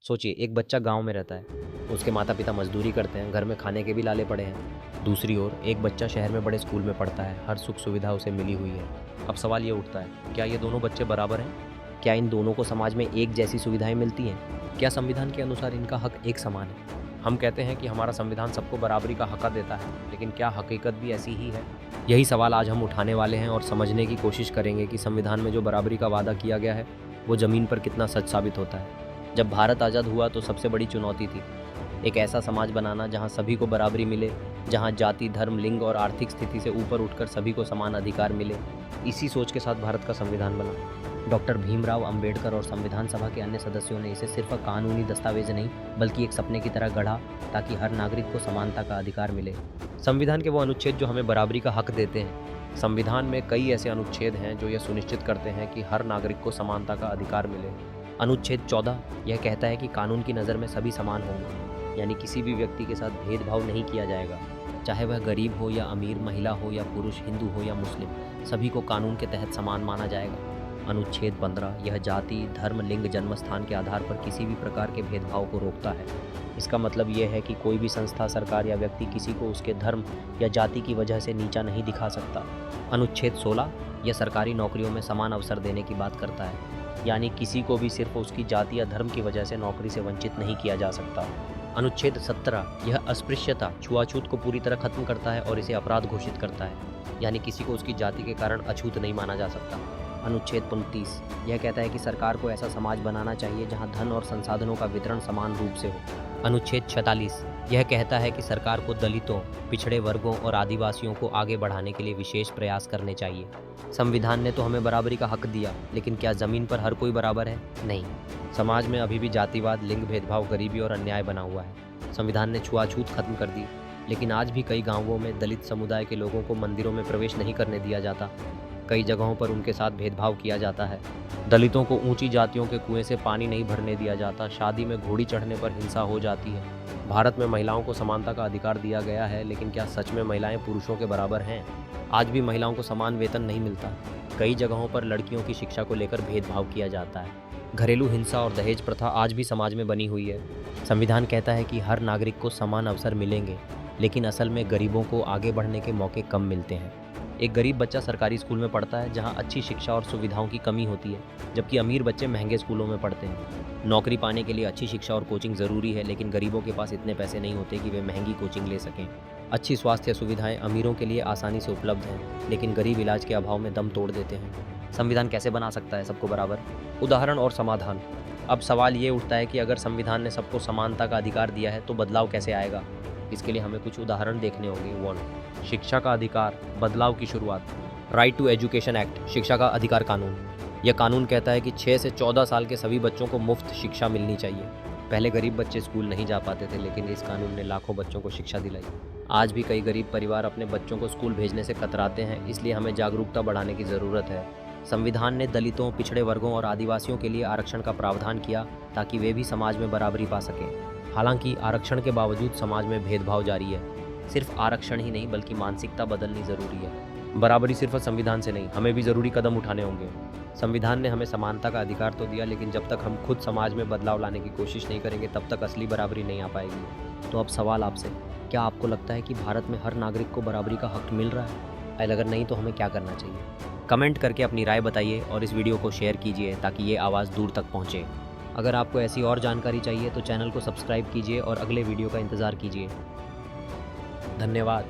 सोचिए, एक बच्चा गांव में रहता है, उसके माता पिता मजदूरी करते हैं, घर में खाने के भी लाले पड़े हैं। दूसरी ओर एक बच्चा शहर में बड़े स्कूल में पढ़ता है, हर सुख सुविधा उसे मिली हुई है। अब सवाल ये उठता है, क्या ये दोनों बच्चे बराबर हैं? क्या इन दोनों को समाज में एक जैसी सुविधाएं मिलती हैं? क्या संविधान के अनुसार इनका हक एक समान है? हम कहते हैं कि हमारा संविधान सबको बराबरी का हक देता है, लेकिन क्या हकीकत भी ऐसी ही है? यही सवाल आज हम उठाने वाले हैं और समझने की कोशिश करेंगे कि संविधान में जो बराबरी का वादा किया गया है वो ज़मीन पर कितना सच साबित होता है। जब भारत आज़ाद हुआ तो सबसे बड़ी चुनौती थी एक ऐसा समाज बनाना जहां सभी को बराबरी मिले, जहां जाति, धर्म, लिंग और आर्थिक स्थिति से ऊपर उठकर सभी को समान अधिकार मिले। इसी सोच के साथ भारत का संविधान बना। डॉक्टर भीमराव अंबेडकर और संविधान सभा के अन्य सदस्यों ने इसे सिर्फ कानूनी दस्तावेज नहीं बल्कि एक सपने की तरह गढ़ा, ताकि हर नागरिक को समानता का अधिकार मिले। संविधान के वो अनुच्छेद जो हमें बराबरी का हक देते हैं। संविधान में कई ऐसे अनुच्छेद हैं जो यह सुनिश्चित करते हैं कि हर नागरिक को समानता का अधिकार मिले। अनुच्छेद 14 यह कहता है कि कानून की नज़र में सभी समान होंगे, यानी किसी भी व्यक्ति के साथ भेदभाव नहीं किया जाएगा, चाहे वह गरीब हो या अमीर, महिला हो या पुरुष, हिंदू हो या मुस्लिम, सभी को कानून के तहत समान माना जाएगा। अनुच्छेद 15 यह जाति, धर्म, लिंग, जन्मस्थान के आधार पर किसी भी प्रकार के भेदभाव को रोकता है। इसका मतलब यह है कि कोई भी संस्था, सरकार या व्यक्ति किसी को उसके धर्म या जाति की वजह से नीचा नहीं दिखा सकता। अनुच्छेद 16 यह सरकारी नौकरियों में समान अवसर देने की बात करता है, यानी किसी को भी सिर्फ उसकी जाति या धर्म की वजह से नौकरी से वंचित नहीं किया जा सकता। अनुच्छेद 17 यह अस्पृश्यता, छुआछूत को पूरी तरह खत्म करता है और इसे अपराध घोषित करता है, यानी किसी को उसकी जाति के कारण अछूत नहीं माना जा सकता। अनुच्छेद 29 यह कहता है कि सरकार को ऐसा समाज बनाना चाहिए जहां धन और संसाधनों का वितरण समान रूप से हो। अनुच्छेद 46 यह कहता है कि सरकार को दलितों, पिछड़े वर्गों और आदिवासियों को आगे बढ़ाने के लिए विशेष प्रयास करने चाहिए। संविधान ने तो हमें बराबरी का हक दिया, लेकिन क्या ज़मीन पर हर कोई बराबर है? नहीं। समाज में अभी भी जातिवाद, लिंग भेदभाव, गरीबी और अन्याय बना हुआ है। संविधान ने छुआछूत खत्म कर दी, लेकिन आज भी कई गांवों में दलित समुदाय के लोगों को मंदिरों में प्रवेश नहीं करने दिया जाता। कई जगहों पर उनके साथ भेदभाव किया जाता है। दलितों को ऊंची जातियों के कुएं से पानी नहीं भरने दिया जाता। शादी में घोड़ी चढ़ने पर हिंसा हो जाती है। भारत में महिलाओं को समानता का अधिकार दिया गया है, लेकिन क्या सच में महिलाएं पुरुषों के बराबर हैं? आज भी महिलाओं को समान वेतन नहीं मिलता। कई जगहों पर लड़कियों की शिक्षा को लेकर भेदभाव किया जाता है। घरेलू हिंसा और दहेज प्रथा आज भी समाज में बनी हुई है। संविधान कहता है कि हर नागरिक को समान अवसर मिलेंगे, लेकिन असल में गरीबों को आगे बढ़ने के मौके कम मिलते हैं। एक गरीब बच्चा सरकारी स्कूल में पढ़ता है जहां अच्छी शिक्षा और सुविधाओं की कमी होती है, जबकि अमीर बच्चे महंगे स्कूलों में पढ़ते हैं। नौकरी पाने के लिए अच्छी शिक्षा और कोचिंग ज़रूरी है, लेकिन गरीबों के पास इतने पैसे नहीं होते कि वे महंगी कोचिंग ले सकें। अच्छी स्वास्थ्य सुविधाएं अमीरों के लिए आसानी से उपलब्ध हैं, लेकिन गरीब इलाज के अभाव में दम तोड़ देते हैं। संविधान कैसे बना सकता है सबको बराबर? उदाहरण और समाधान। अब सवाल ये उठता है कि अगर संविधान ने सबको समानता का अधिकार दिया है तो बदलाव कैसे आएगा? इसके लिए हमें कुछ उदाहरण देखने होंगे। 1. शिक्षा का अधिकार, बदलाव की शुरुआत। राइट टू एजुकेशन एक्ट, शिक्षा का अधिकार कानून। यह कानून कहता है कि 6 से 14 साल के सभी बच्चों को मुफ्त शिक्षा मिलनी चाहिए। पहले गरीब बच्चे स्कूल नहीं जा पाते थे, लेकिन इस कानून ने लाखों बच्चों को शिक्षा दिलाई। आज भी कई गरीब परिवार अपने बच्चों को स्कूल भेजने से कतराते हैं, इसलिए हमें जागरूकता बढ़ाने की ज़रूरत है। संविधान ने दलितों, पिछड़े वर्गों और आदिवासियों के लिए आरक्षण का प्रावधान किया, ताकि वे भी समाज में बराबरी पा सकें। हालांकि आरक्षण के बावजूद समाज में भेदभाव जारी है। सिर्फ आरक्षण ही नहीं, बल्कि मानसिकता बदलनी ज़रूरी है। बराबरी सिर्फ संविधान से नहीं, हमें भी ज़रूरी कदम उठाने होंगे। संविधान ने हमें समानता का अधिकार तो दिया, लेकिन जब तक हम खुद समाज में बदलाव लाने की कोशिश नहीं करेंगे, तब तक असली बराबरी नहीं आ पाएगी। तो अब सवाल आपसे, क्या आपको लगता है कि भारत में हर नागरिक को बराबरी का हक मिल रहा है? अगर नहीं तो हमें क्या करना चाहिए? कमेंट करके अपनी राय बताइए और इस वीडियो को शेयर कीजिए, ताकि ये आवाज़ दूर तक पहुँचे। अगर आपको ऐसी और जानकारी चाहिए तो चैनल को सब्सक्राइब कीजिए और अगले वीडियो का इंतज़ार कीजिए। धन्यवाद।